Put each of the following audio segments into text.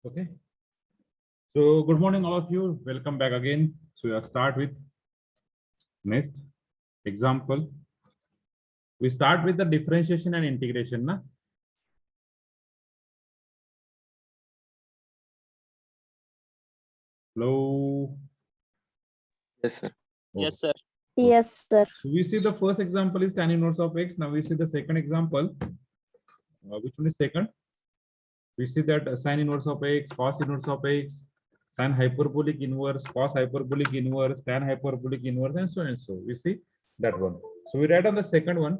Okay. So good morning, all of you. Welcome back again. So we'll start with next example. We start with the differentiation and integration. Na? Hello. Yes, sir. Yes, sir. Yes, sir. So we see the first example is tan inverse of x. Now we see the second example. Which one is second? We see that sin inverse of x, cos inverse of x, sin hyperbolic inverse, cos hyperbolic inverse, tan hyperbolic inverse, and so and so. We see that one. So we write on the second one.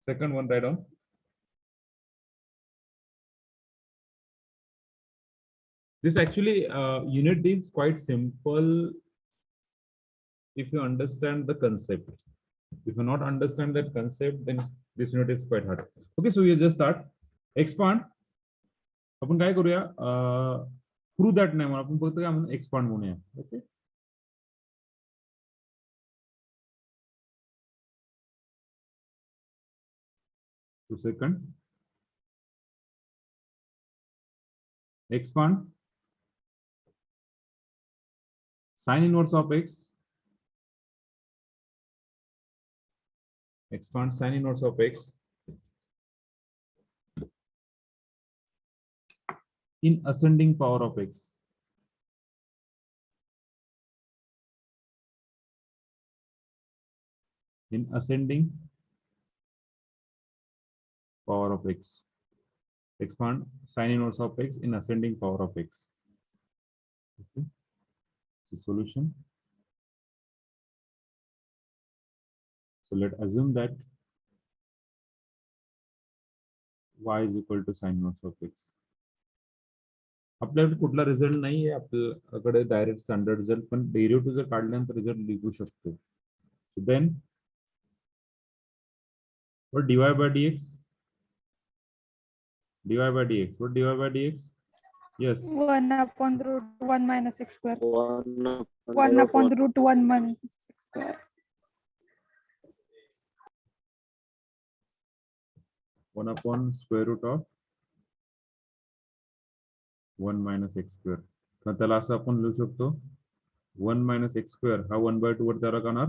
Second one, write on. This actually unit is quite simple if you understand the concept. If you not understand that concept, then this unit is quite hard. Okay, so we just start. Expand. आपण काय करूया prove that नाही म्हणून आपण फक्त काय म्हणून expand म्हणूया. Okay. So second. Expand. Sin inverse of x. Expand sin inverse of x in ascending power of x. In ascending power of x. Expand sin inverse of x in ascending power of x. Okay. So solution. So let's assume that y is equal to sin inverse of x. आपल्याकडे कुठला result नाही आहे आपल्याकडे direct standard result पण derivative जर काढल्यानंतर result लिहू शकतो. Then what dy by dx? dy by dx. What dy by dx? Yes. 1 upon root 1 minus x square. 1 1 upon root 1 minus x square. 1 upon square root of 1 minus x square. तर त्याला असं आपण लिहू शकतो 1 minus x square हा 1/2 वर त्याला करणार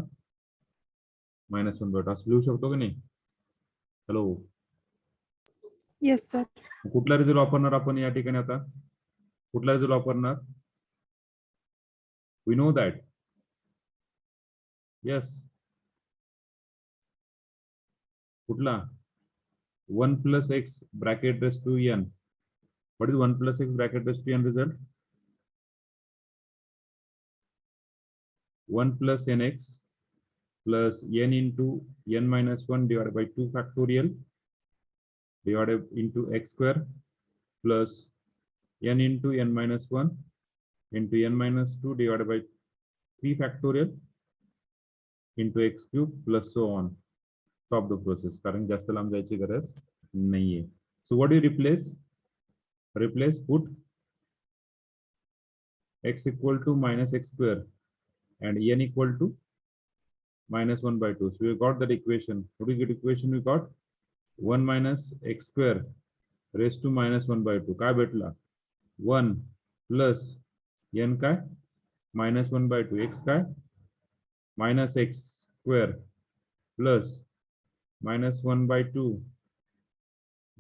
-1/2 असं लिहू शकतो की नाही. हॅलो. Yes, sir. कुठला रिझल्ट वापरणार आपण या ठिकाणी आता कुठला रिझल्ट वापरणार we know that. Yes. कुठला 1 plus x bracket raised to n. What is 1 plus x bracket raised to n result? 1 plus nx plus n into n minus 1 divided by 2 factorial divided into x square plus n into n minus 1 into n minus 2 divided by 3 factorial into x cube plus so on. Stop the process. कारण जास्त लांब जायची गरज नाहीये. So what do you replace? Replace, put x equal to minus x square and n equal to minus 1/2. So we got that equation. What is the equation we got? 1 minus x square raised to minus 1/2. काय भेटला 1 plus n काय minus 1/2. x काय minus x square plus minus 1/2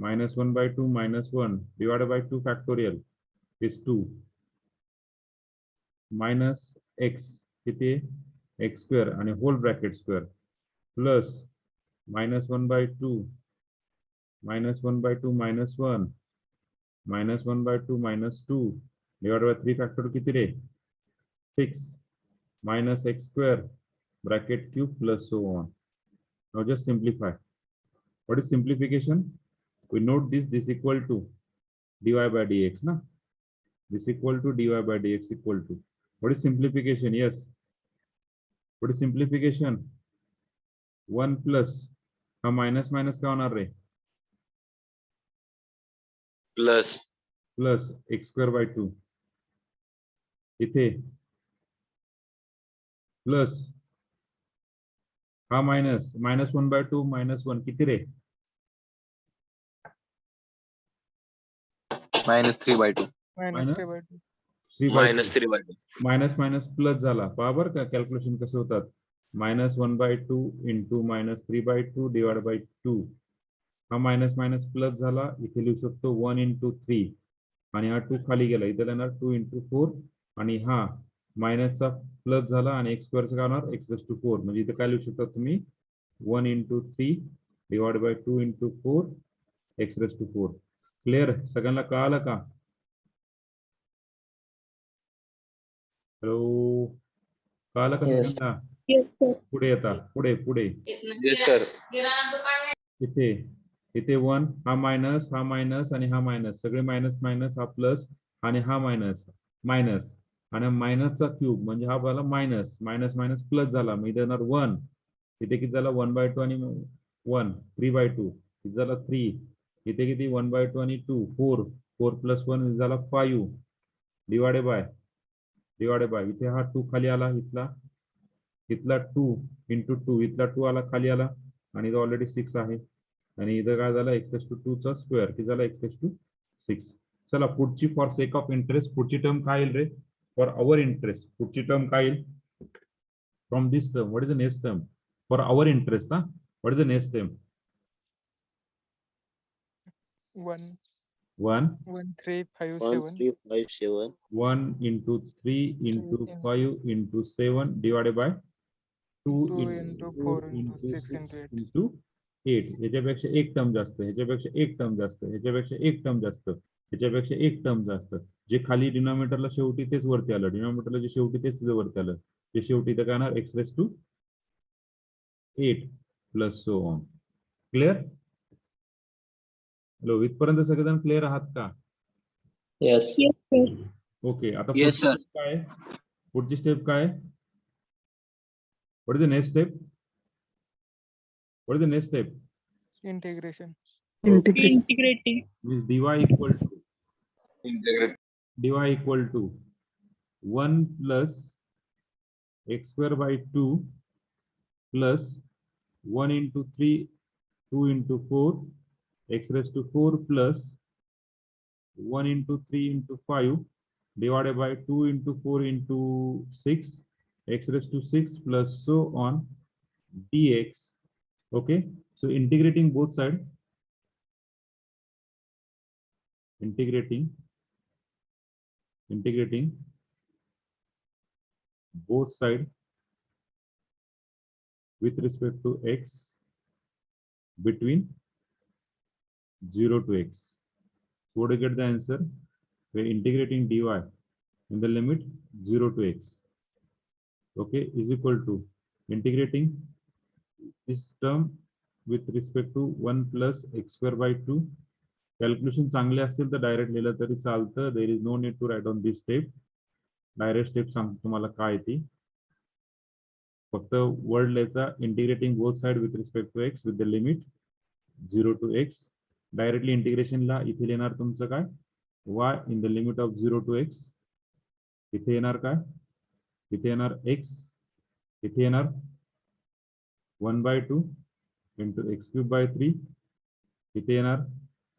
minus 1/2 minus 1 divided by 2 factorial is 2 minus x किती x square आणि whole bracket square plus minus 1/2 minus 1/2 minus 1 minus 1/2 minus 2 divided by 3 factorial किती रे 6 minus x square bracket cube plus so on. Now just simplify. What is simplification? We note this equal to dy by dx. Na? This equal to dy by dx equal to. What is simplification? Yes. What is simplification? 1 plus. हा minus minus काय होणार रे? plus Plus x square by 2. इथे plus हा minus 1/2 minus 1 किती रे minus 3 by 2. Minus? 3 by 2. 3 by Minus 2. 3 by 2. Minus minus plus झाला पहा बरं का कॅल्क्युलेशन कसे होतात -1/2 इंटू -3/2 डिवाइड बाय 2 हा मायनस मायनस प्लस झाला इथे लिहू शकतो 1 इंटू 3 आणि हा 2 खाली गेला इथे येणार 2 इंटू 4 आणि हा मायनसचा प्लस झाला आणि एक्स स्क्वेअरचा काय होणार x⁴ म्हणजे इथे काय लिहू शकता तुम्ही 1 into 3 divide by 2 into 4 x⁴ clear सगळ्यांना कळालं का हॅलो कळालं का Yes. सगळ्यांना पुढे येता पुढे पुढे Yes, sir. इथे इथे 1 हा मायनस आणि हा मायनस सगळे मायनस मायनस हा प्लस आणि हा मायनस मायनस आणि मायनसचा क्यूब म्हणजे हा झाला मायनस मायनस मायनस प्लस झाला मग इथे येणार 1 इथे किती झाला 1/2 आणि 1 3/2 इथे झाला 3 इथे किती 1/2 आणि 2 4 4 + 1 झाला 5 डिवाइडेड बाय इथे हा 2 खाली आला इथला 2 इंटू 2 इथला 2 आला खाली आला आणि इथं ऑलरेडी 6 आहे आणि इथं काय झालं x⁴ चा स्क्वेअर किती झाला x⁶ चला पुढची फॉर सेक ऑफ इंटरेस्ट पुढची टर्म काय येईल रे फॉर आवर इंटरेस्ट पुढची टर्म काय येईल from this term what is the next term for our interest हा what is the next term 1 1 1 3 5 1 7. 3 5 7. 1 into 3 into 5 into 7 divided by 2 2 into into 4 4 into into 6 6 into 8. into 8 ह्याच्यापेक्षा एक term जास्त ह्याच्यापेक्षा एक term जास्त ह्याच्यापेक्षा एक टर्म जास्त ह्याच्यापेक्षा एक टर्म जास्त जे खाली डिनॉमिनेटरला शेवटी तेच वरती आलं डिनॉमिनेटरला जे शेवटी तेच वरती आलं जे शेवटी इथं काय येणार x⁸ 8 plus so on clear hello इथपर्यंत सगळेजण क्लिअर आहात का Yes. ओके आता Yes, पुढची sir. step काय आहे? पुढची स्टेप काय what is the next step what is the next step Integration. Integrating. means dy equal to Integrate. dy equal to 1 plus x² by 2 plus 1 into 3 2 into 4 x⁴ plus 1 into 3 into 5 divided by 2 into 4 into 6 x⁶ plus so on dx okay so integrating both side integrating both side with respect to x between 0 to x. So what do you get the answer? We're integrating dy in the limit 0 to x. Okay, is equal to integrating this term with respect to 1 plus x² by 2. Calculation चांगले असतील तर direct लिहिलं तरी चालतं. There is no need to write on this step. Direct step सांगतो तुम्हाला काय ती फक्त वर्ड लिहायचा integrating both side with respect to x with the limit 0 to x directly इंटिग्रेशनला इथे येणार तुमचं काय y in the limit of 0 to x इथे येणार काय इथे येणार x इथे येणार 1/2 into x³ by 3 इथे येणार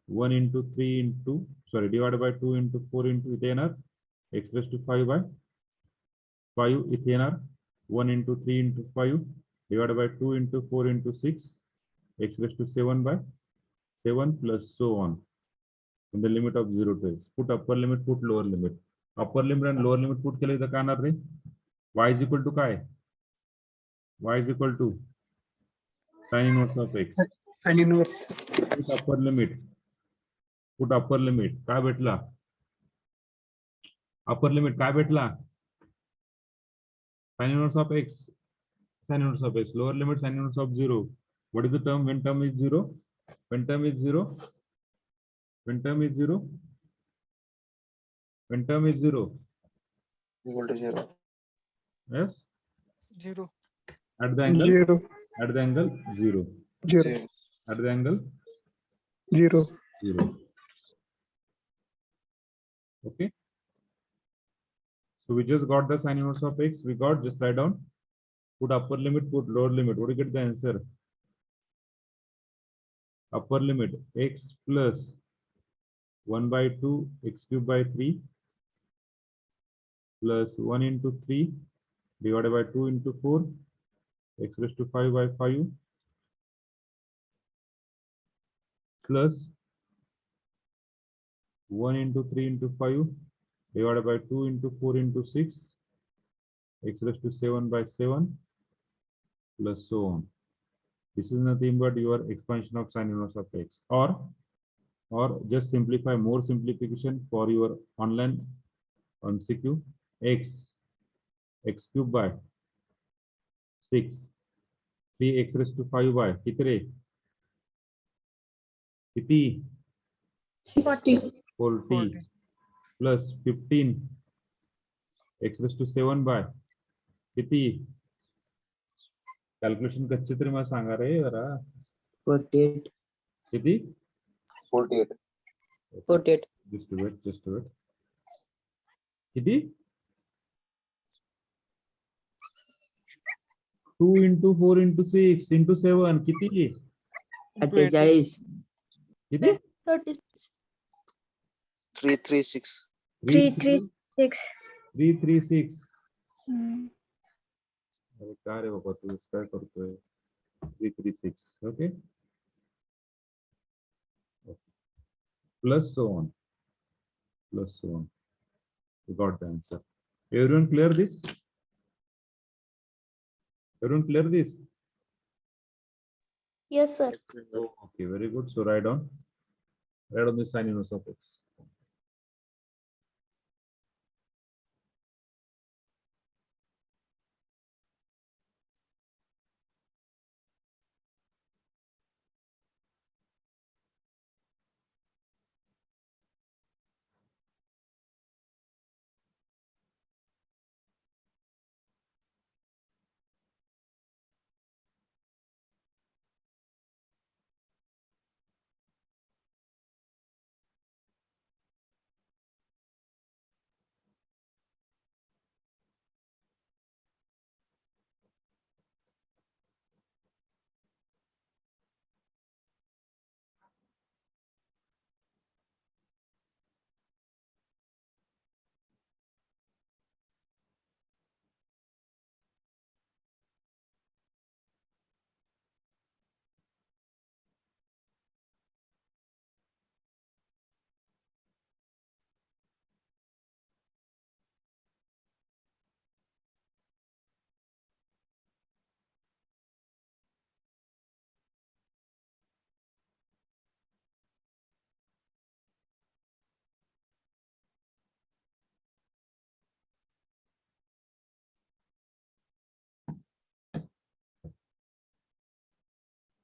1 into 3 into sorry divided by 2 into 4 into इथे येणार x⁵ by 5 इथे येणार 1 into 3 into 5 divided by 2 into 4 into 6 x⁷ by 7 plus so on in the limit of 0 to x. Put upper limit, put lower limit. Upper limit and lower limit put केले तर काय येणार रे y is equal to काय y is equal to sin inverse of x. Sin inverse. Put upper limit. Put upper limit. काय भेटला upper limit काय भेटला sin inverse of x. Sin inverse of x. Lower limit sin inverse of 0. What is the term when term is 0? When term is 0? When term is 0? When term is 0? Equal to 0. Yes? 0. At the angle? 0. At the angle 0. 0. At the angle 0. 0. Okay. So we just got the sin inverse of x. We got just write down. Put upper limit, put lower limit. What do you get the answer? Upper limit x plus 1 by 2 x cube by 3 plus 1 into 3 divided by 2 into 4 x raised to 5 by 5 plus 1 into 3 into 5 divided by 2 into 4 into 6 x raised to 7 by 7 plus so on. This is nothing but your expansion of sin inverse of x, or just simplify, more simplification for your online MCQ. x cube by 6 3x raised to 5 by कितने 40. 40 plus 15 x raised to 7 by किती calculation कच्चे तरी मला सांगा रे जरा 48. किती 48. 48. just wait किती 2 into 4 into 6 into 7 किती 48. किती 336. 336. 336 Hmm. अरे काय रे बाबा तू काय करतोय 336 okay plus so on you got the answer. Everyone clear this? Yes, sir. Oh, okay, very good. So write on the sin inverse of x.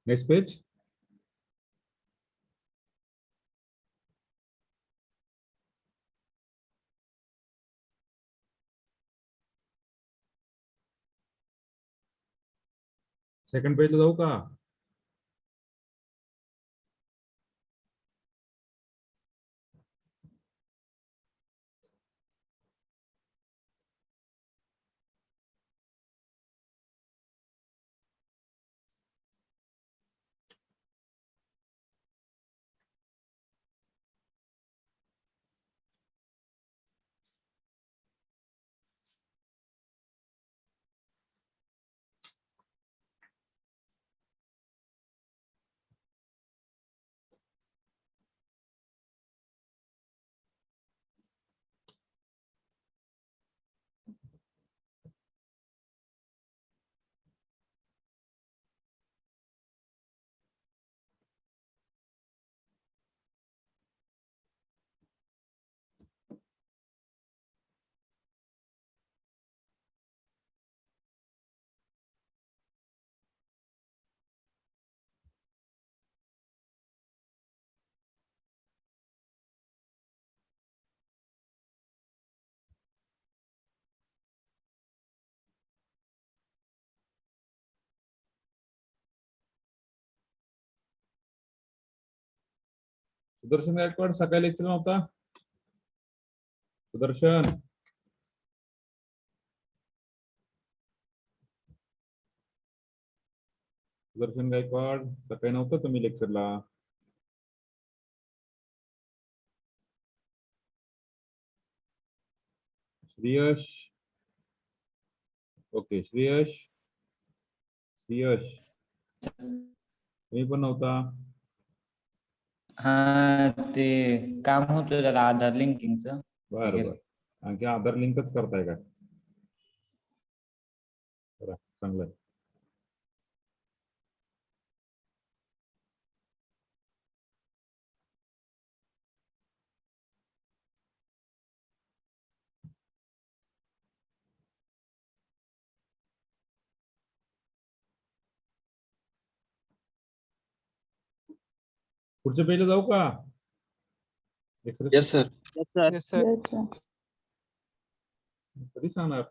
Next page. Second page जाऊ का? सुदर्शन गायकवाड सकाळी लेक्चर नव्हता. सुदर्शन गायकवाड सकाळी नव्हतं तुम्ही लेक्चरला. श्रेयश. ओके श्रेयश. तुम्ही पण नव्हता. हा ते काम होतं जरा आधार लिंकिंगचं. बर बर. आणखी आधार लिंकच करताय का? बरं, चांगलं आहे. पुढच्या पेजला जाऊ का? Yes, sir. Yes, sir. Yes, sir. कधी सांगणार?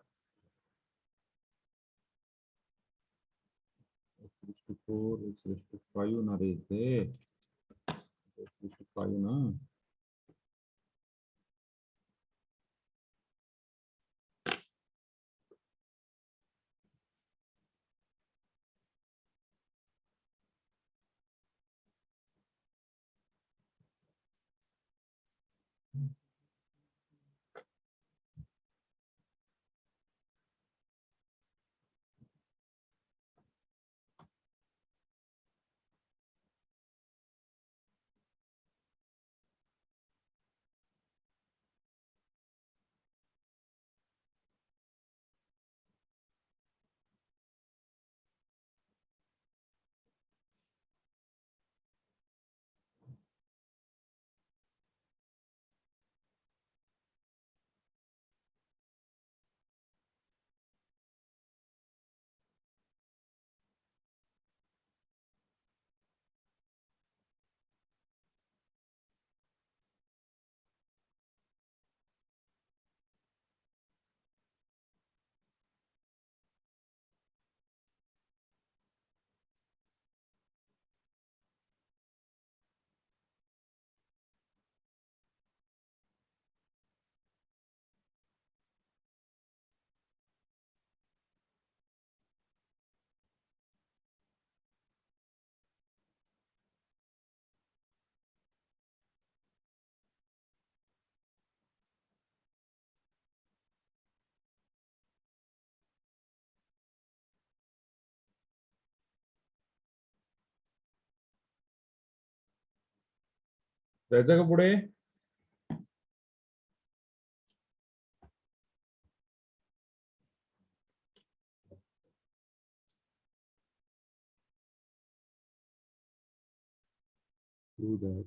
x⁵ ना रे इथे. x⁵ ना. जायचं का पुढे? Do that.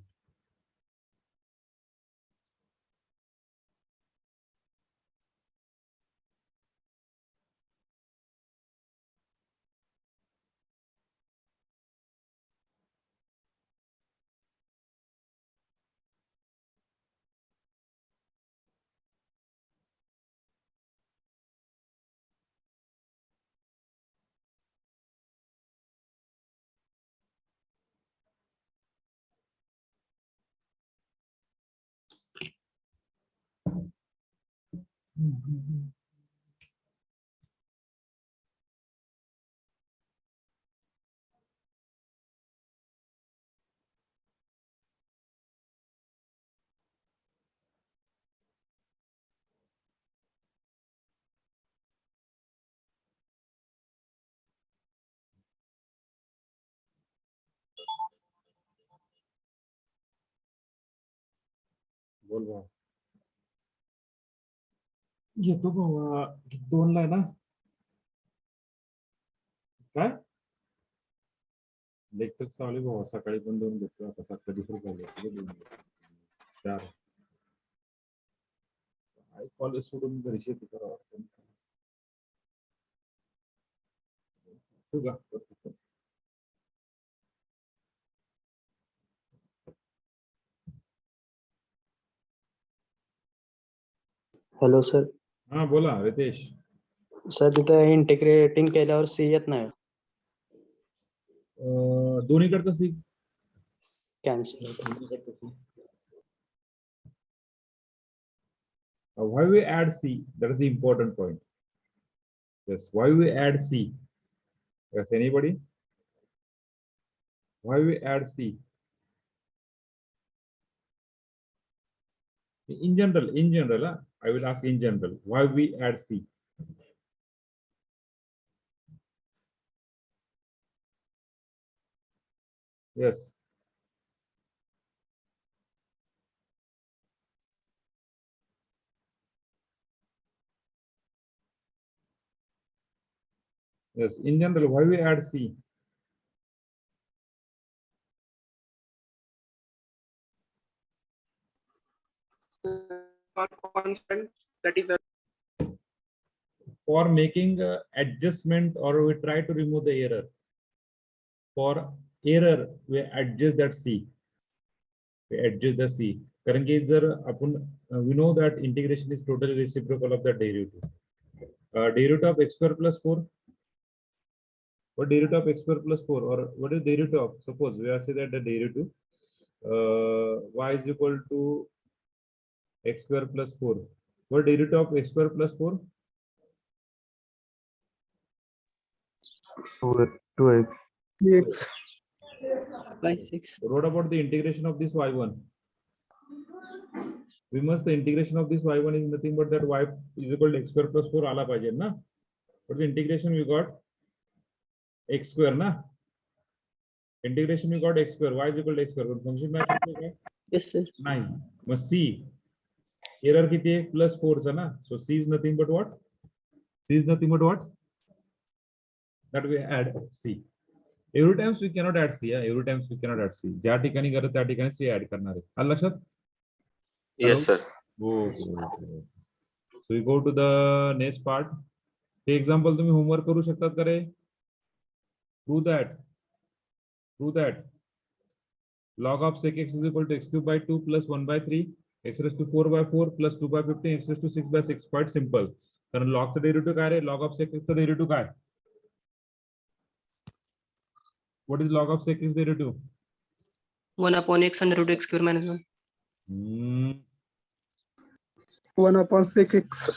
बोल भाऊ. येतो भावा. 2ला आहे ना? काय लेक्चर चालू आहे भावा. सकाळी पण 2 घेतो. आता सकाळी सुरू झाले. 4. कॉलेज सोडून घरी शेती करावं लागतं. ठेवू का? Hello sir. हा बोला रितेश. सर तिथं इंटिग्रेटिंग केल्यावर सी येत नाही. दोन्हीकडचं सी cancel. why we add c? That is the important point. Yes, why we add c? Yes, anybody? Why we add c? In general, I will ask in general. Why we add C? Yes. Yes. In general, why we add C? Constant, that is For making adjustment, or we try to remove the error. For error, we adjust that C. We adjust the C. कारण की जर आपण we know that integration is totally reciprocal of the derivative. Derivative of x square plus 4. What derivative of x square plus 4, or what is derivative of? Suppose we are saying that the derivative y is equal to x square plus 4. What derivative of x square plus 4? 2x. X. By 6. What about the integration of this y1? We must, the integration of this y1 is nothing but that y is equal to x square plus 4 आला पाहिजे ना. What the integration we got? X square ना. Integration we got x square, y is equal to x square. पण function match होते काय? Yes, sir. नाही. मग C error किती आहे? Plus 4 चा ना. So C is nothing but what? C is nothing but what? That we add C. Every times we cannot add C. Every times we cannot add C. ज्या ठिकाणी गरज त्या ठिकाणी C add करणार आहे. आलं लक्षात? Yes, sir. Okay. So we go to the next part. Hey example तुम्ही homework करू शकतात का रे? Prove that log of sec x is equal to x cube by 2 plus 1 by 3 x raised to 4 by 4 plus 2 by 15 x raised to 6 by 6. Quite simple. कारण log चा derivative काय रे? Log of sec x चा derivative काय? What is log of sec x derivative? 1 upon x under root x square minus 1. 1 upon sec x.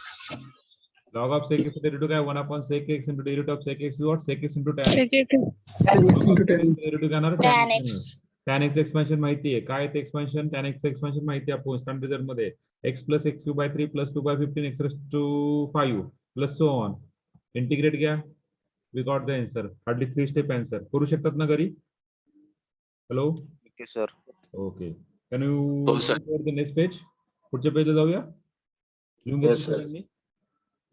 Log of sec x derivative काय? 1 upon sec x into derivative of sec x is what? Sec x into tan x. Negative. Into tan x. Derivative काय होणार? Tan x. tan x expansion माहिती आहे. काय ते expansion? tan x expansion माहिती आहे आपण स्टँडर्ड रिझल्ट मध्ये. x plus x cube by 3 plus 2 by 15 x raised to 5 plus so on. Integrate घ्या. We got the answer. Hardly 3 step answer. करू शकतात ना घरी? Hello? Okay, sir. Okay. Can you हो, sir. go to the next page? पुढच्या पेजला जाऊया. लिहून Yes, घेतलं sir. सगळ्यांनी?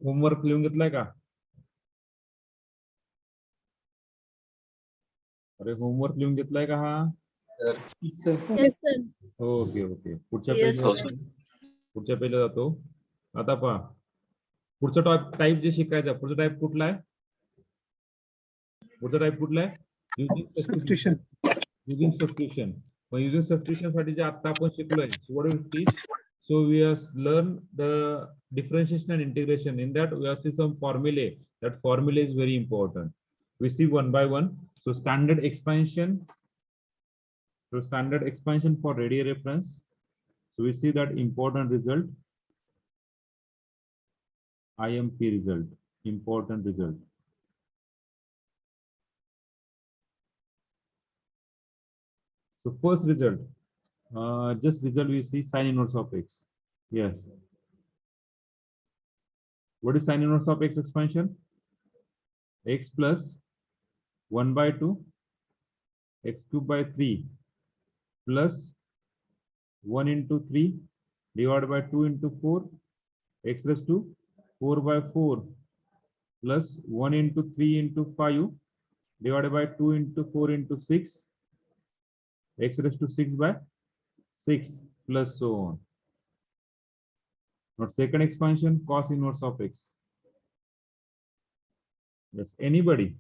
होमवर्क लिहून घेतलाय का? अरे होमवर्क लिहून घेतलाय का हा? Yes, sir. ओके. पुढच्या Yes, पेजला sir. पुढच्या पेजला जातो. आता पहा. पुढचा टाइप जे शिकायचा, पुढचा टाइप कुठला आहे? पुढचा टाइप कुठला आहे? Substitution. Using substitution. मग युजिंग सबस्टिट्यूशन साठी जे आता आपण शिकलोय, what is teach? So we have learned the differentiation and integration. In that we have seen some formulae. That formula is very important. We see one by one. So standard expansion. So standard expansion for radial reference. So we see that important result. IMP result. Important result. So first result. Just result we see sin inverse of x. Yes. What is sin inverse of x expansion? X plus 1 by 2 x cube by 3 plus 1 into 3 divided by 2 into 4 x raised to 4 by 4 plus 1 into 3 into 5 divided by 2 into 4 into 6 x raised to 6 by 6 plus so on. Now second expansion, cos inverse of x. Yes, anybody?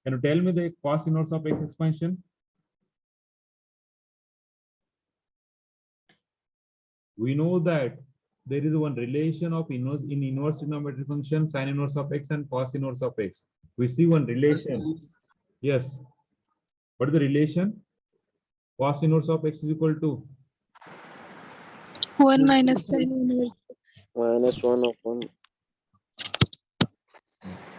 Can you tell me the cos inverse of x expansion? We know that there is one relation of inverse in inverse trigonometric function, sin inverse of x and cos inverse of x. We see one relation. Yes. What is the relation? Cos inverse of x is equal to 1 minus sin inverse. Minus 1 upon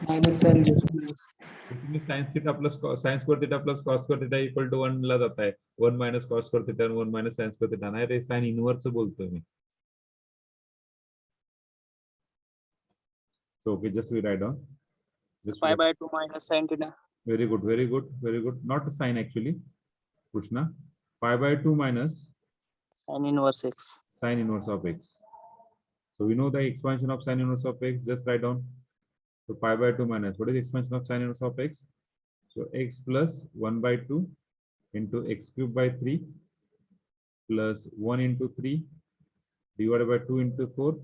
Minus sin inverse. तुम्ही sin theta plus sin square theta plus cos square theta equal to 1 ला जात आहे. 1 minus cos square theta and 1 minus sin square theta. नाही रे sin inverse बोलतोय मी. So okay, just we write down. Just Pi by 2 minus sin theta. very good, very good, very good. Not a sign actually, Krishna. Pi by 2 minus Sin inverse x. sine inverse of x. So we know the expansion of sine inverse of x. Just write down. So pi by 2 minus, what is the expansion of sine inverse of x? So x plus 1 by 2 into x cubed by 3 plus 1 into 3 divided by 2 into 4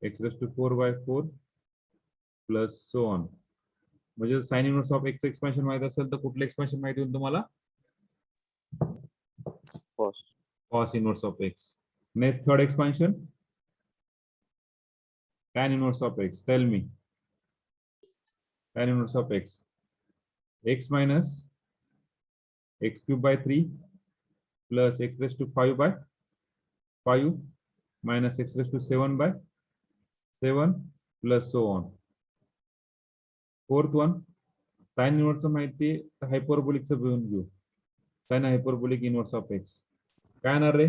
x raised to 4 by 4 plus so on. म्हणजे sign inverse of x expansion माहित असेल तर कुठलं expansion माहिती होईल तुम्हाला? cos. Cos inverse of x. Next third expansion, tan inverse of x. Tell me. Tan inverse of x. X minus x cubed by 3 plus x raised to 5 by 5 minus x raised to 7 by 7 plus so on. Fourth one, sin inverse माहिती hyperbolic चं घेऊन घेऊ. Sin hyperbolic inverse of x. काय येणार रे?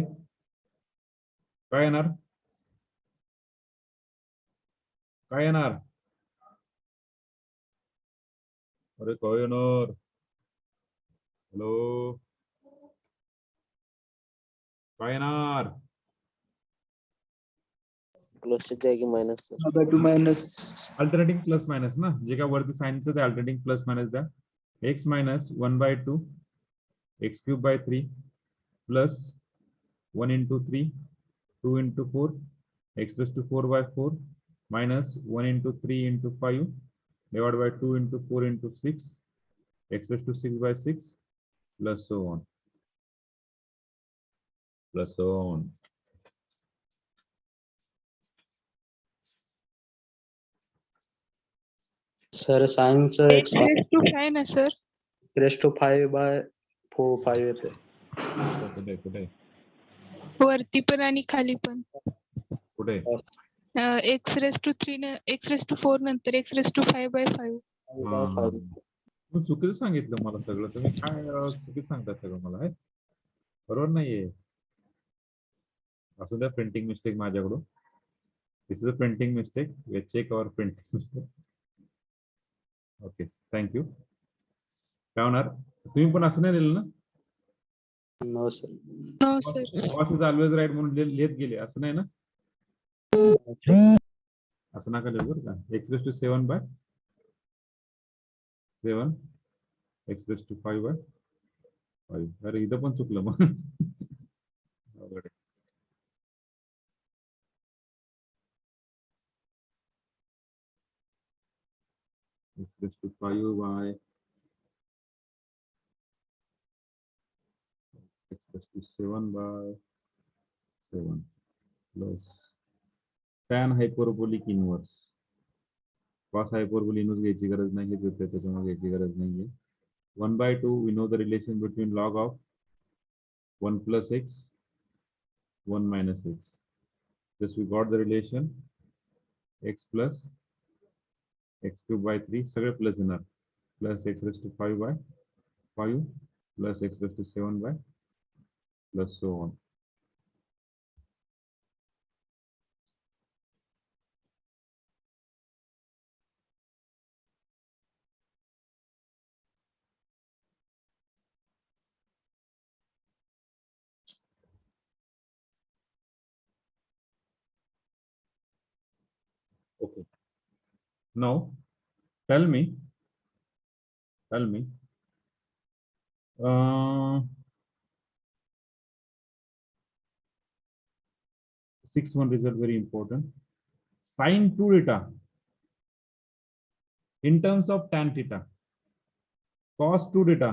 काय येणार? काय येणार? अरे काय येणार? हॅलो, काय येणार? प्लस जाएगी minus sir. Pi by 2 minus alternating plus minus ना, जे काय वरती साइनचं ते अल्टरनेटिंग प्लस मायनस द्या. x minus 1 by 2 x cube by 3 plus 1 into 3 2 into 4 x raised to 4 by 4 minus 1 into 3 into 5 divided by 2 into 4 into 6 x raised to 6 by 6 plus so on. Plus so on. Sir science X raised to 5 ना sir. Raise to 5 by 4 5 येते. कुठे कुठे वरती पण आणि खाली पण. कुठे? x raised to 3 न x raised to 4 नंतर x raised to 5 by 5. तू चुकीचं सांगितलं मला सगळं. तुम्ही काय चुकीचं सांगता सगळं मला आहे बरोबर नाहीये. असू द्या प्रिंटिंग मिस्टेक माझ्याकडून. This is a printing mistake. We check our printing mistake. Okay thank you. काय होणार? तुम्ही पण असं नाही लिहिलं ना? No sir. No sir. Cos is always right म्हणून लिहित गेले असं नाही ना? असं नका लिहू बरं का. x raised to 7 by 7 x raised to 5 by 5. अरे इथं पण चुकलं मग. अवघड आहे. x raised to 5 by x raised to 7 by 7 plus tan hyperbolic inverse. Cos hyperbolic inverse घ्यायची गरज नाही, हेच येते त्याच्यामुळे घ्यायची गरज नाहीये. 1 by 2 we know the relation between log of 1 plus x 1 minus x. Just we got the relation x plus x cube by 3 सगळे plus येणार plus x raised to 5 by 5 plus x raised to 7 by plus so on. Okay. Now tell me. Sixth one result very important. Sin 2 theta in terms of tan theta. Cos 2 theta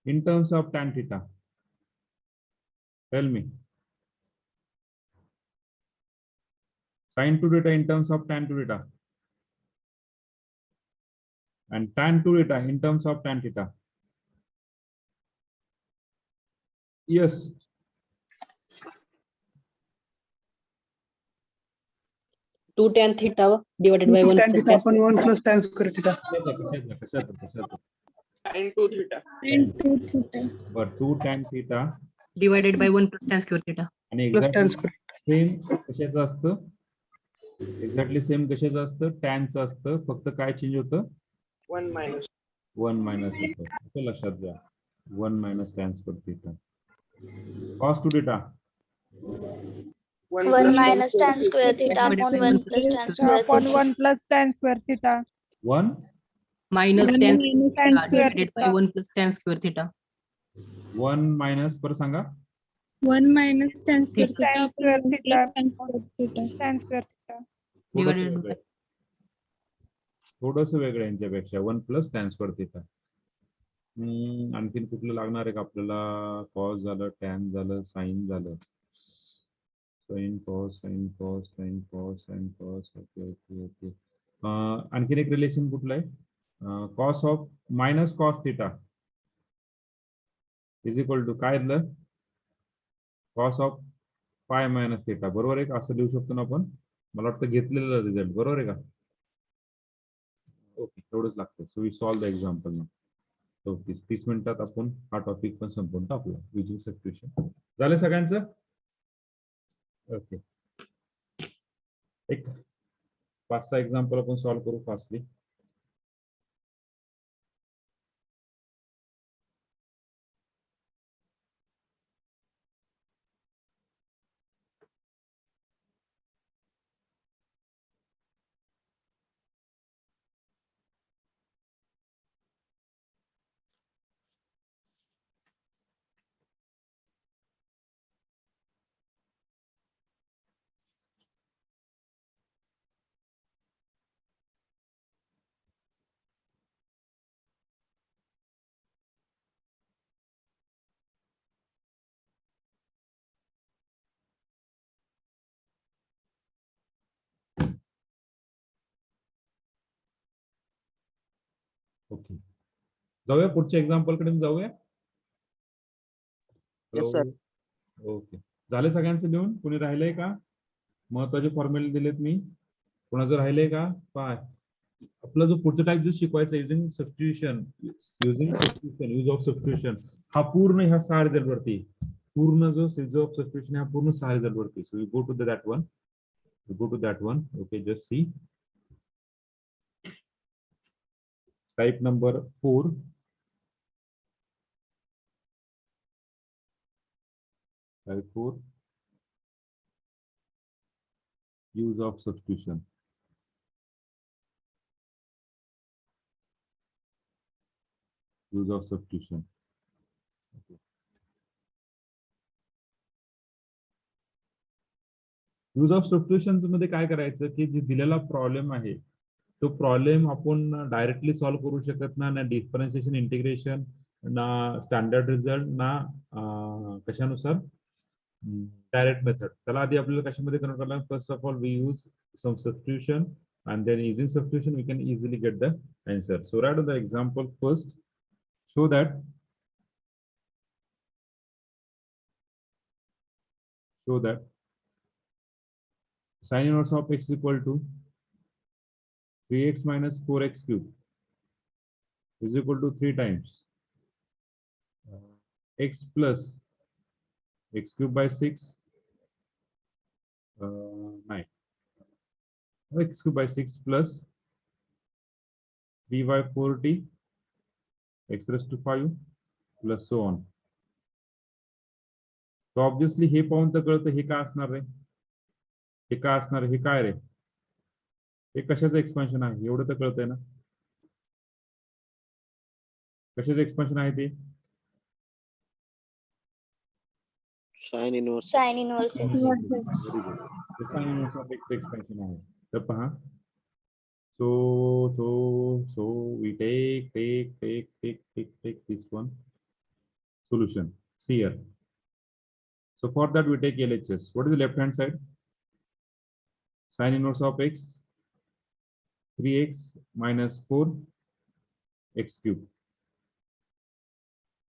in terms of tan theta. Tell me. Sin 2 theta in terms of tan 2 theta. And tan 2 theta in terms of tan theta. Yes. 2 tan theta divided by 1 tan plus theta tan upon 1 plus tan square theta. कशाचं? Sin 2 theta. But 2 tan theta divided by 1 plus tan square theta. आणि Plus tan exactly square. Same कशाचं असतं? Exactly same कशाचं असतं, टॅनचं असतं, फक्त काय change होतं, 1 minus. 1 मायनस होतं. असं लक्षात घ्या, 1 minus tan square theta. Cos two theta 1 1 plus minus tan square theta. theta upon 1 plus tan square upon theta. 1 plus tan square theta. 1 Minus One tan minus tan square divided by theta. 1 plus tan square theta. 1 minus पर सांगा 1 minus tan square Theta. theta upon 1 plus tan square theta. Tan square theta. Divided by थोडस वेगळं आहे यांच्यापेक्षा, 1 plus tan square theta. आणखीन कुठलं लागणार आहे का आपल्याला, कॉस झालं, टॅन झालं, साइन झालं, sine cos, sine cos, sine cos, sine cos. Okay okay okay. आणखीन एक रिलेशन कुठलं आहे, cos of minus cos theta is equal to काय दिलं, cos of pi minus theta. बरोबर आहे का, असं लिहू शकतो ना आपण. मला वाटतं घेतलेला रिझल्ट बरोबर आहे का. ओके, एवढंच लागतं. So we solve the example ना. 30 मिनिटात आपण हा टॉपिक पण संपवून टाकूया, युजिंग सबस्टिट्यूशन. झालं सगळ्यांचं. ओके, एक 5-6 एक्झाम्पल आपण सॉल्व करू फास्टली. ओके, जाऊया पुढच्या एक्झाम्पल कडे जाऊया. Yes, sir. ओके, झाले सगळ्यांचं लिहून. कोणी राहिलंय का, महत्वाचे फॉर्म्युले दिलेत मी, कोणाचं राहिलंय का. पाय आपला जो पुढचा टाइप जो शिकवायचा using substitution, use of substitution, हा पूर्ण ह्या 6 रिझल्ट वरती, पूर्ण जो यूज ऑफ सबस्टिट्यूशन हा पूर्ण 6 रिझल्ट वरती. So we go to that one. Okay, just see type number 4. Type 4, use of substitution. Use of substitution. Okay. Use of substitution मध्ये काय करायचं की जे दिलेला प्रॉब्लेम आहे तो प्रॉब्लेम आपण डायरेक्टली सॉल्व्ह करू शकत ना डिफरन्शिएशन, इंटिग्रेशन, ना स्टँडर्ड रिझल्ट, ना कशानुसार डायरेक्ट मेथड. त्याला आधी आपल्याला कशामध्ये कन्वर्ट करायला, first of all we use some substitution and then using substitution we can easily get the answer. So write the example first. Show that sin inverse of x is equal to 3x minus 4x cube is equal to 3 times x plus x cube by 6 9 x cube by 6 plus 3 by 4t x raised to 5 plus so on. So obviously हे पाहून तर कळतं हे काय असणार रे, हे काय असणार, हे काय रे, हे कशाचं एक्सपेन्शन आहे एवढं तर कळतंय ना. कशाचं एक्सपेन्शन आहे ते, sine inverse Sin inverse x. Sign inverse of x expansion आहे. तर पहा, so we take this one solution. See here. So for that we take LHS. What is the left hand side? Sin inverse of x 3x minus 4x cube.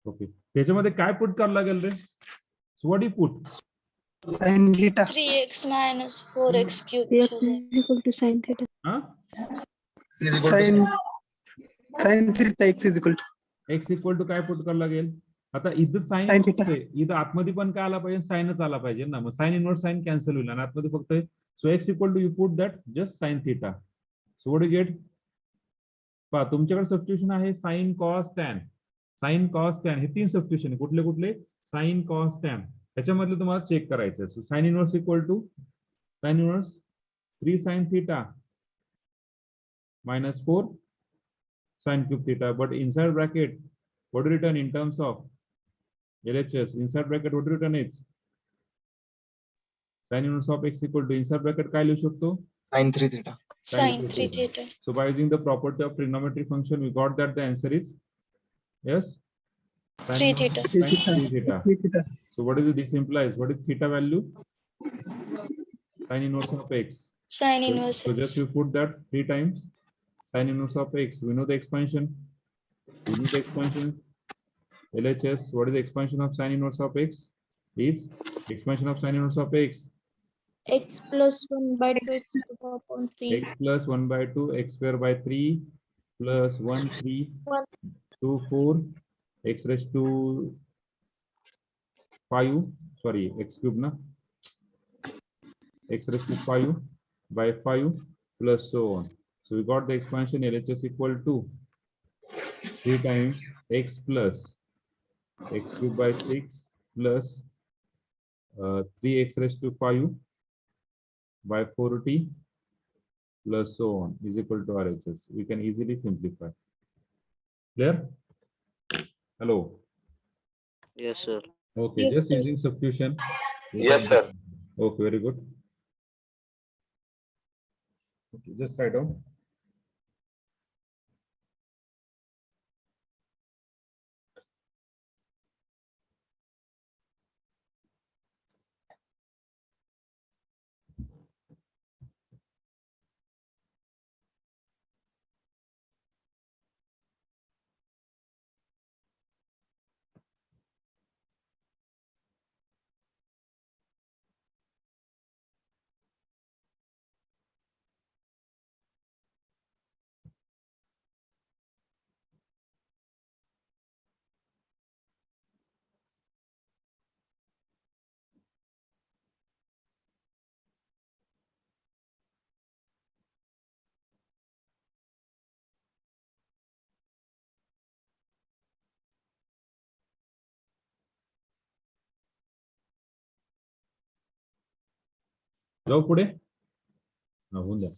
Okay. त्याच्यामध्ये काय put करावं लागेल रे? So what do you put? Sin theta. 3x minus 4x cube. X is equal to sin theta. Huh? Sin theta x is equal to x equal to काय put करावं लागेल? आता इथं साईन Sin theta. इथं आतमध्ये पण काय आला पाहिजे, साईनच आला पाहिजे ना. मग साईन इनवर्स साईन कॅन्सल होईल आणि आतमध्ये फक्त so x equal to u put that just sine theta. So what you get, पहा तुमच्याकडे सबस्टिट्यूशन आहे sine cos tan. Sine cos tan हे 3 सबस्टिट्यूशन कुठले कुठले, साईन कॉस टॅन. त्याच्यामधले तुम्हाला चेक करायचं. So sine inverse equal to sine inverse 3 sine theta minus 4 sin cube theta, but inside bracket what do you written in terms of LHS? Inside bracket what do you written is sin inverse of x equal to inside bracket काय लिहू शकतो, sin 3 theta. Sin 3 theta. So by using the property of trigonometric function we got that the answer is yes, sin 3 inverse theta. of sin 3 theta. 3 theta. So what is it, this implies what is theta value, sin inverse of x. Sin So, inverse so x. just we put that 3 times sin inverse of x. We know the expansion. We know the expansion. LHS. What is the expansion of sin inverse of x? Is expansion of sin inverse of x. X plus 1 by 2 x to the power upon 3. X plus 1 by 2 x square by 3 plus 1 3 One. 2 4 x raised to 5. Sorry, x cube na. X raised to 5 by 5 plus so on. So we got the expansion LHS equal to 3 times x plus x cube by 6 plus 3x raised to 5 by 4t plus so on is equal to RHS. We can easily simplify. Clear? Hello. Yes, sir. Okay, Yes, just sir. using substitution. Yes, sir. Okay, very good. Okay, just write down. जाऊ पुढे. होऊन द्या.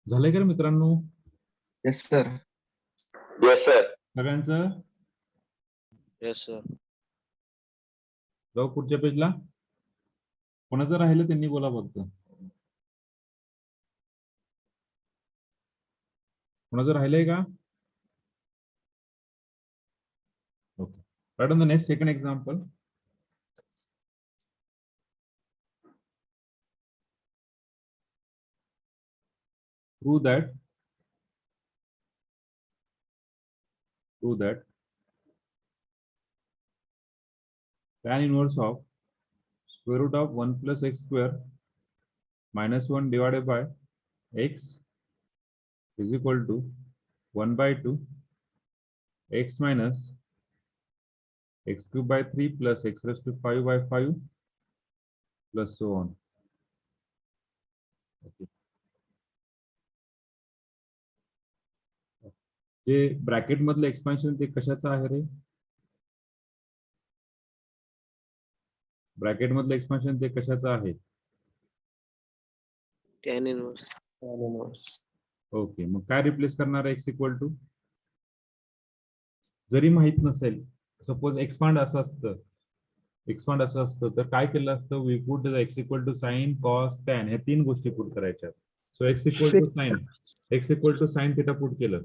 झालंय का रे मित्रांनो Yes, sir. Yes, sir. सगळ्यांचं? Yes, sir. जाऊ पुढच्या पेजला. कोणाचं राहिलं त्यांनी बोला फक्त. कोणाचं राहिलंय का? Okay. Right on the next second example. Prove that tan inverse of square root of 1 plus x square minus 1 divided by x is equal to 1 by 2 x minus x cube by 3 plus x raised to 5 by 5 plus so on. Okay. J bracket मधलं expansion ते कशाचं आहे रे? Bracket मधलं expansion ते कशाचं आहे? tan inverse. tan inverse. Okay, मग काय रिप्लेस करणार आहे x इक्वल टू? जरी माहित नसेल, सपोज एक्सपांड असं असतं तर काय केलं असतं? We put x equal to sine cos tan, ह्या तीन गोष्टी पुट करायच्या. So x equal to sine theta put केलं.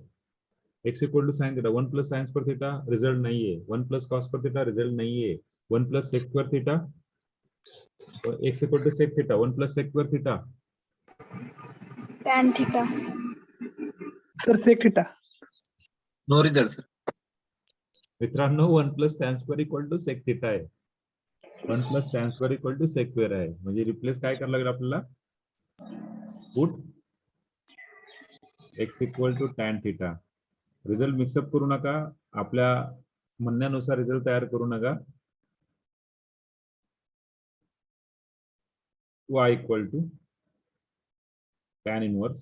x equal to sine theta, 1 plus sine square theta result नाहीये, 1 plus cos square theta result नाहीये, 1 plus sec square theta, x equal to sec theta, 1 plus sec square theta, tan theta. Sir sec theta. No result sir. मित्रांनो 1 plus tan square equal to sec theta आहे, 1 plus tan square equal to sec square आहे. म्हणजे replace काय करायला लागेल आपल्याला? Put x equal to tan theta. Result mix up करू नका, आपल्या म्हणण्यानुसार रिझल्ट तयार करू नका. y equal to tan inverse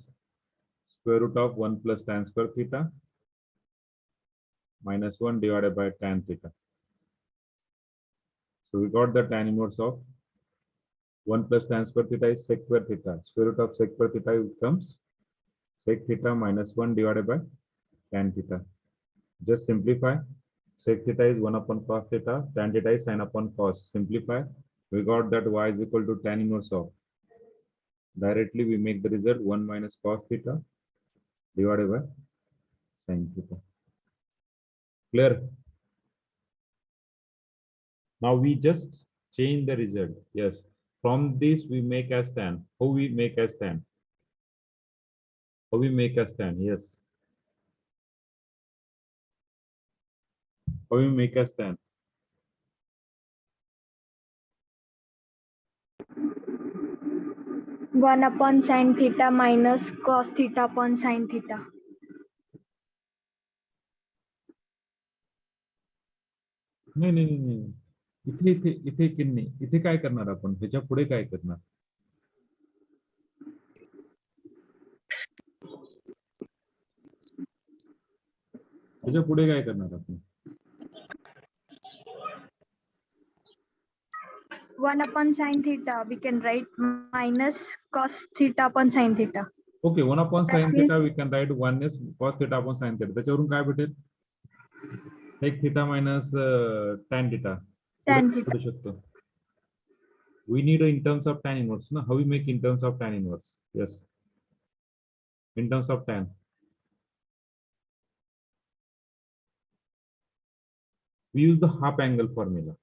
square root of 1 plus tan square theta minus 1 divided by tan theta. So we got the tan inverse of 1 plus tan square theta is sec square theta. Square root of sec square theta becomes sec theta minus 1 divided by tan theta. Just simplify. Sec theta is 1 upon cos theta, tan theta is sin upon cos. Simplify. We got that y is equal to tan inverse of. Directly we make the result 1 minus cos theta divided by sin theta. Clear? Now we just change the result. Yes. From this we make as tan. How we make as tan? How we make as tan? Yes. How we make as tan? 1 upon sin theta minus cos theta upon sin theta. नाही. इथे की नाही, इथे काय करणार आपण? ह्याच्या पुढे काय करणार? ह्याच्या पुढे काय करणार आपण? 1 upon sin theta, we can write minus cos theta upon sin theta. Okay, 1 upon sin That theta we can write 1 is cos theta upon sin theta. त्याच्यावरून काय भेटेल? sec theta minus tan theta. Tan theta. पुढे शकतो. We need in terms of tan inverse. No, how we make in terms of tan inverse? Yes. In terms of tan. We use the half angle formula.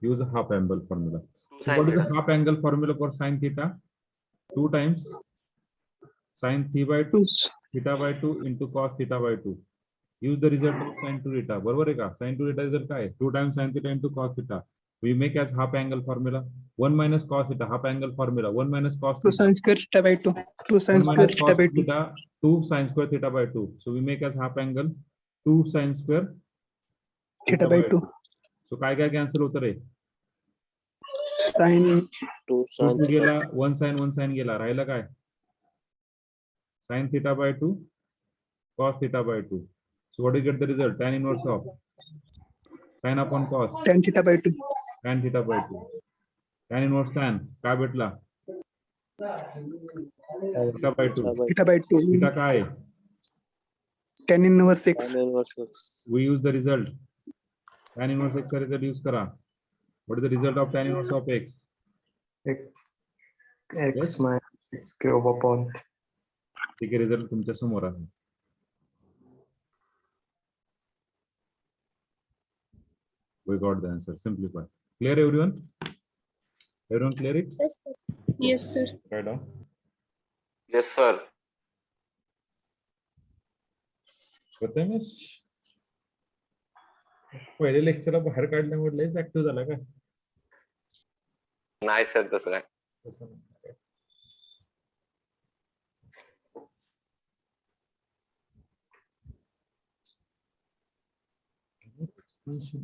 Use a half angle formula. So what is the half angle formula for sin theta? 2 times sin theta by 2 theta by 2 into cos theta by 2. Use the result of sin 2 theta. बरोबर आहे का? Sin 2 theta result काय? 2 times sin theta into cos theta. We make as half angle formula. 1 minus cos theta, half angle formula. 1 minus cos 2 theta. sin square theta by 2. 2 sin 1 square minus theta by cos 2. theta, 2 sin square theta by 2. So we make as half angle 2 sin square Theta by 2. So काय cancel होतं रे? Sin 2 2 sin theta. गेला, 1 sin गेला, राहिला काय? Sin theta by 2 cos theta by 2. So what do you get the result? Tan inverse of sin upon cos tan theta by 2. tan theta by 2. Tan inverse tan काय भेटला? Theta by 2. Theta by 2. Theta काय? Tan inverse x. Tan inverse x. We use the result. Tan inverse x चा result use करा. What is the result of tan inverse of x? X minus 6 cube upon. ठीक आहे, result तुमच्या समोर आहे. We got the answer. Simplify. Clear everyone? Everyone clear it? Yes, sir. Yes, sir. Write down. Yes, sir. Prathamesh पहिले लेक्चरला बाहेर काढल्यामुळे लयच active झाला का? नाही सर तसं काय. तसं नाही. Expansion.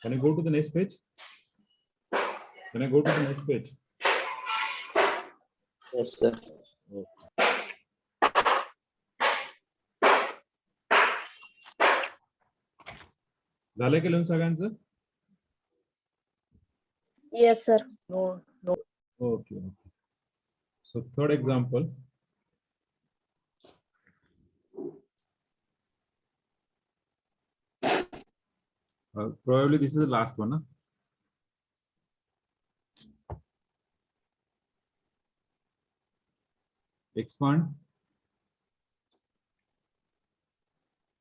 Can I go to the next page? Can I go to the next page? Yes, sir. झालं की लिहून सगळ्यांचं? Yes, sir. Okay. So third example. Probably this is the last one. Huh? Expand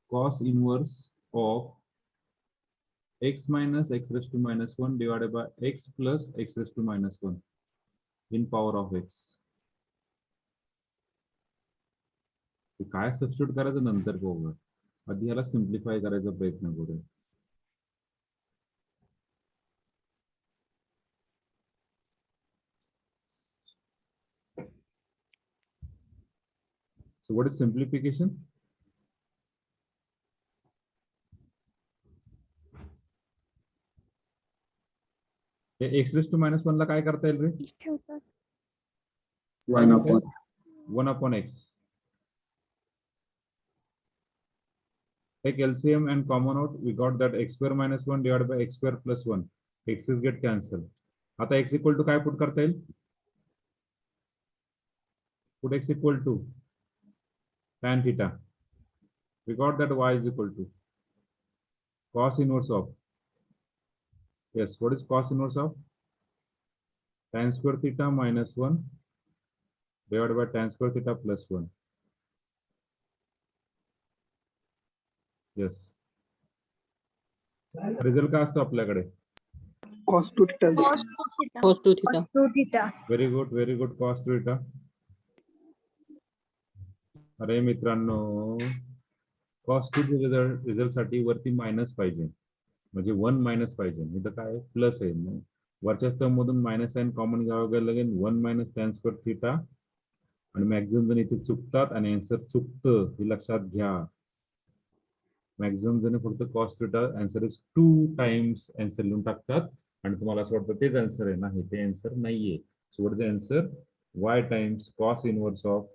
cos inverse of x minus x raised to minus 1 divided by x plus x raised to minus 1 in power of x. काय substitute करायचं नंतर बघूया. आधी याला simplify करायचा प्रयत्न करूया. So what is simplification? Hey x raised to minus 1 ला काय करता येईल रे? 1 upon x. Take LCM and common out. We got that x square minus 1 divided by x square plus 1. X's get cancelled. आता x equal to काय put करता येईल? Put x equal to tan theta. We got that y is equal to cos inverse of. Yes, what is cos inverse of? Tan square theta minus 1 divided by tan square theta plus 1. Yes. Result काय असतो आपल्याकडे? cos 2 theta. Cos 2 theta. Cos 2 theta. 2 theta. Very good cos theta. अरे मित्रांनो, cos 2 result साठी वरती minus पाहिजे, म्हणजे 1 minus पाहिजे. इथं काय प्लस आहे. मग वरच्या टर्म मधून मायनस साइन कॉमन घ्यावं लागेल. 1 मायनस tan स्क्वेअर थीटा. आणि मॅक्झिमम जण इथे चुकतात आणि आन्सर चुकतं हे लक्षात घ्या. मॅक्झिमम जण फक्त cos theta answer is 2 times answer लिहून टाकतात आणि तुम्हाला असं वाटतं तेच आन्सर आहे. नाही, ते आन्सर नाहीये. So what is the answer? y times cos inverse of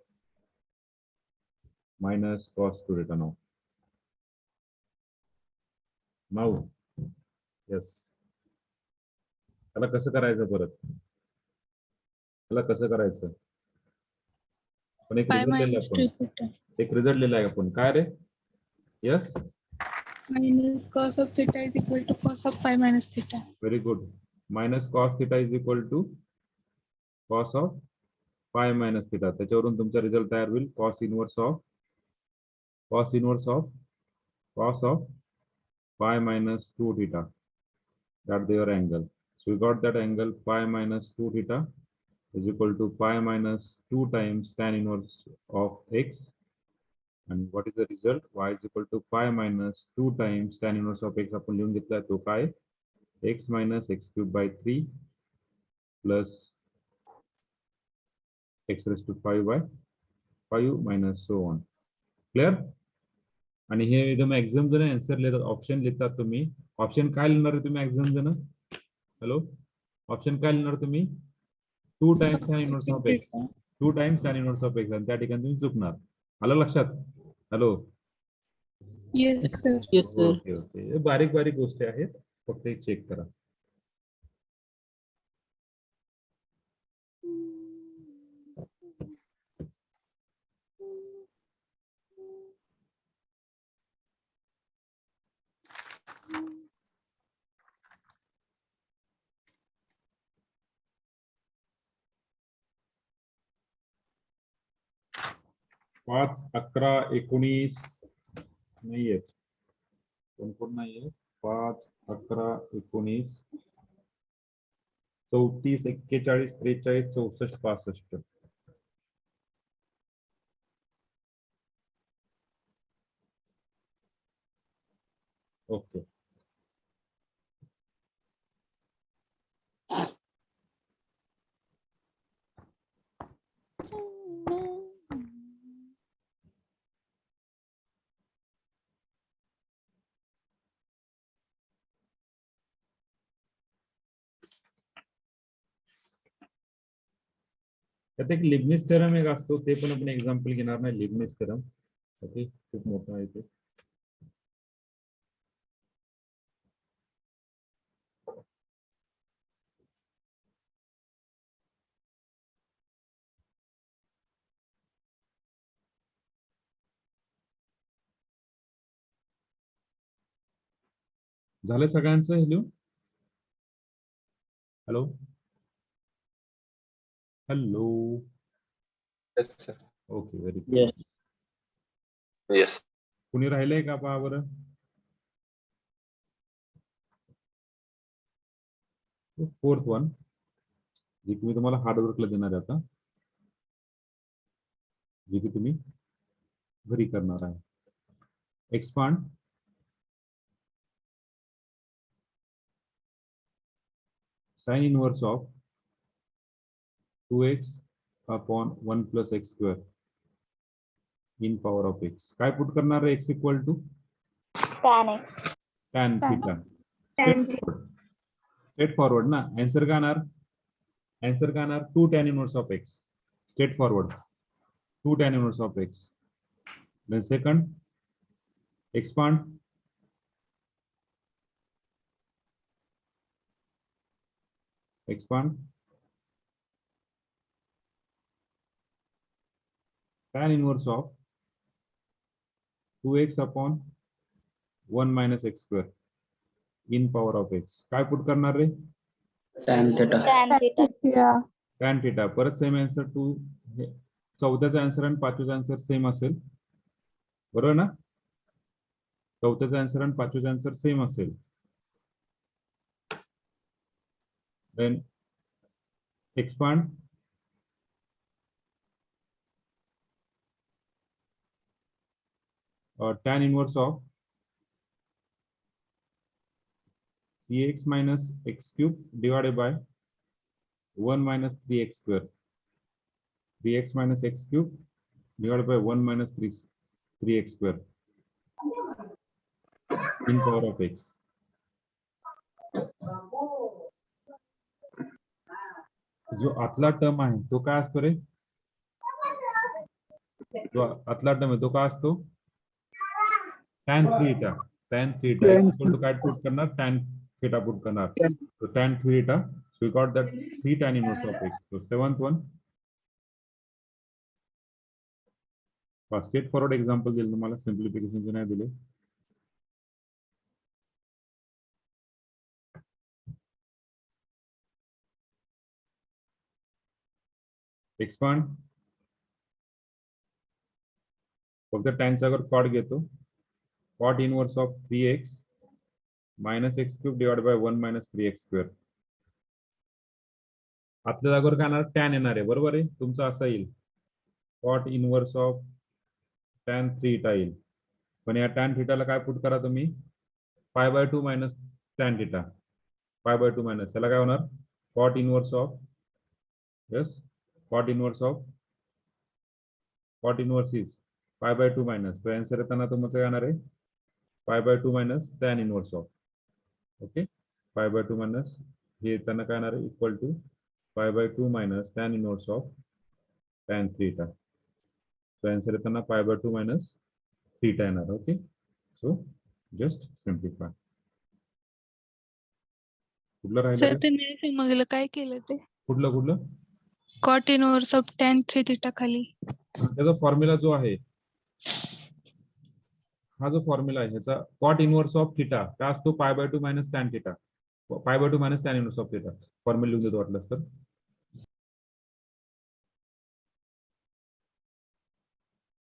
minus cos 2 theta now. Yes. त्याला कसं करायचं परत? त्याला कसं करायचं? पण एक रिझल्ट लिहिला आपण. एक रिझल्ट लिहिलाय आपण. काय रे? Yes. Minus cos of theta is equal to cos of pi minus theta. Very good. Minus cos theta is equal to cos of pi minus theta. त्याच्यावरून तुमचा रिझल्ट तयार होईल. cos inverse of pi minus 2 theta. That's their angle. So we got that angle pi minus 2 theta is equal to pi minus 2 times tan inverse of x. And what is the result? Y is equal to pi minus 2 times tan inverse of x. आपण लिहून घेतला तो काय? x minus x cubed by 3 plus x raised to 5 by 5 minus so on. Clear? आणि हे एकदम exam जण answer लिहितात, option लिहितात तुम्ही. ऑप्शन काय लिहिणार आहे तुम्ही एक्झाम जण? हॅलो, ऑप्शन काय लिहिणार तुम्ही? 2 times tan inverse of x. 2 times tan inverse of x. आणि त्या ठिकाणी तुम्ही चुकणार. आलं लक्षात? Hello. Yes, sir. Yes, sir. Okay. बारीक बारीक गोष्टी आहेत, फक्त एक चेक करा. पाच 11 19 नाहीयेत. कोण नाहीये? 5 11 19 34 41 43 64 65. ओके. त्यात एक लिबनिस थेरम एक असतो, ते पण आपण एक्झाम्पल घेणार नाही. लिबनिस थेरम ओके, खूप मोठा आहे ते. झालं सगळ्यांचं हे लिहून? Hello hello. Yes, sir. Okay, very good. Yes. Yes. कुणी राहिलंय का पहा बरं? फोर्थ वन, जे की मी तुम्हाला हार्डवर्कला देणार आहे आता, जे की तुम्ही घरी करणार आहे. Expand sine inverse of 2x upon 1 plus x square in power of x. काय पुट करणार आहे? X equal to tan x. Tan theta. tan straightforward ना. आन्सर काय येणार? आन्सर काय येणार? 2 tan inverse of x. Straightforward 2 tan inverse of x. Then second, expand tan inverse of 2x upon 1 minus x square in power of x. काय put करणार रे? tan theta. Tan theta. Yeah. tan theta. परत same answer. 2 चौथ्याचा answer आणि पाचव्याचा answer same असेल, बरोबर ना? चौथ्याचा आन्सर आणि पाचव्याचा आन्सर सेम असेल. Then expand tan inverse of 3x minus x cube divided by 1 minus 3x square. 3x minus x cube divided by 1 minus 3x square in power of x. जो आतला term आहे तो काय असतो रे? जो आतला टर्म आहे तो काय असतो? tan theta. tan theta equal to काय पुट करणार? tan theta पुट करणार. So tan theta. So we got that 3 tan inverse of x. So seventh one. Straight forward example दिलं तुम्हाला, सिम्प्लिफिकेशन नाही दिले. एक्सपांड फक्त टॅनच्या जागेवर कॉट घेतो. Cot inverse of 3x minus x cube divide by 1 minus 3x square. आतल्या जागेवर काय येणार? टॅन येणार आहे, बरोबर आहे. तुमचं असं येईल cot inverse of tan theta येईल. पण या टॅन थीटाला काय पुट करा तुम्ही? π/2 मायनस टॅन थीटा. π/2 मायनस त्याला काय होणार? Cot inverse of, yes, cot inverse is π/2 minus. तो आन्सर येताना तुमचं काय येणार आहे? π/2 minus tan inverse of. Okay, π/2 minus हे येताना काय येणार आहे? Equal to π/2 minus tan inverse of tan theta. तो आन्सर येताना π/2 मायनस थीटा येणार. Okay, so just simplify. कुठलं सर राहिलं? ते नाही समजलं काय केलं ते. कुठलं? Cot inverse of tan 3 theta खाली. त्याचा फॉर्म्युला जो आहे, हा जो फॉर्म्युला आहे ह्याचा कॉट इनवर्स ऑफ थीटा काय असतो? π/2 minus tan theta. π/2 minus tan inverse of theta. Formula लिहून देतो वाटलंस तर.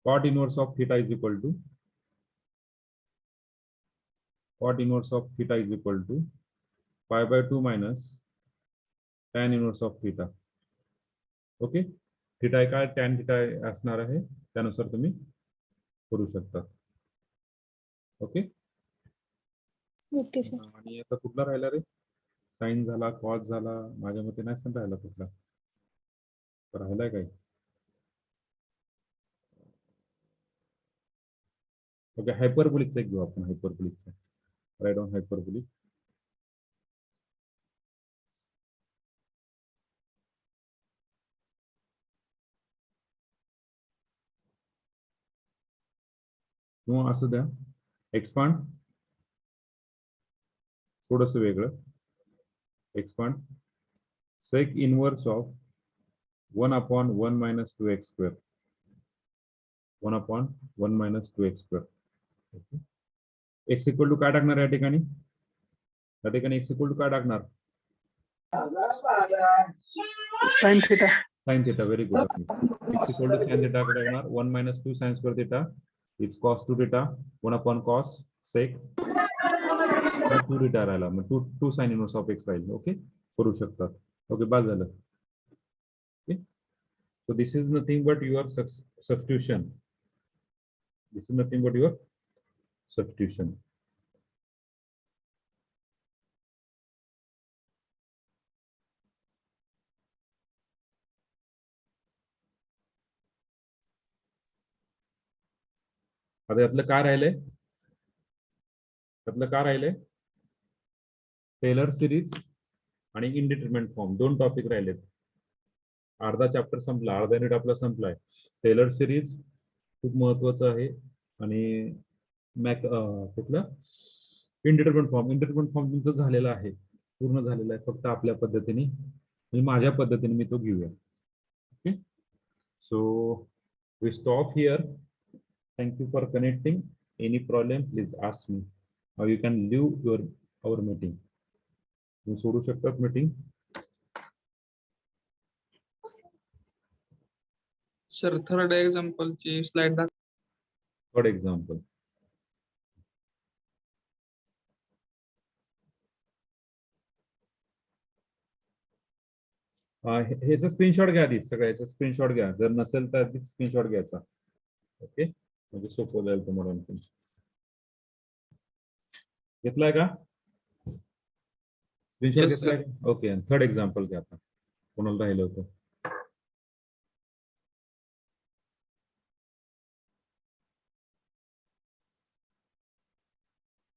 cot inverse of theta is equal to π/2 minus tan inverse of theta. Okay, theta काय टॅन थीटा असणार आहे, त्यानुसार तुम्ही करू शकता. Okay, okay sir. आणि आता कुठला राहिला रे? साइन झाला, कॉस झाला, माझ्या मते नाही राहिला. कुठला राहिलाय काय? ओके, हायपरबोलिकचा एक घेऊ आपण. हायपरबोलिकचा राईट ऑन हायपरबोलिक. किंवा असं द्या एक्सपांड थोडस वेगळं expand sec inverse of 1/1 minus 2x square 1/1 minus 2x square x equal to काय टाकणार या ठिकाणी x इक्वल टू काय टाकणार sine theta. sin theta very good x equal to sin theta कडे टाकणार 1 minus 2 sin square theta it's cos 2 theta 1/cos sec 2 theta राहिला मग 2 sin inverse of x Raheel okay करू शकतात ओके बस झालं okay so this is nothing but your substitution this is nothing but your substitution आता यातलं काय राहिलंय Taylor series आणि इनडिटरमिनेट फॉर्म दोन टॉपिक राहिलेत अर्धा चॅप्टर संपला अर्धा युनिट आपला संपलाय टेलर सिरीज खूप महत्वाचं आहे आणि कुठलं इनडिटरमिनेट फॉर्म तुमचं झालेलं आहे पूर्ण झालेलं आहे फक्त आपल्या पद्धतीने म्हणजे माझ्या पद्धतीने मी तो घेऊया okay so we stop here Thank you for connecting. Any problem, please ask me. Or you can leave our meeting. You सोडू शकतात meeting. सर थर्ड एक्झाम्पल ची स्लाइड दाखव. Third example. ह्याचा स्क्रीनशॉट घ्या आधी सगळ्याचा स्क्रीनशॉट घ्या जर नसेल तर आधी स्क्रीनशॉट घ्यायचा ओके म्हणजे सोपं जाईल तुम्हाला आणखी घेतलाय का स्क्रीनशॉट घेतलाय का ओके थर्ड एक्झाम्पल घ्या आता कोणाला राहिलं होतं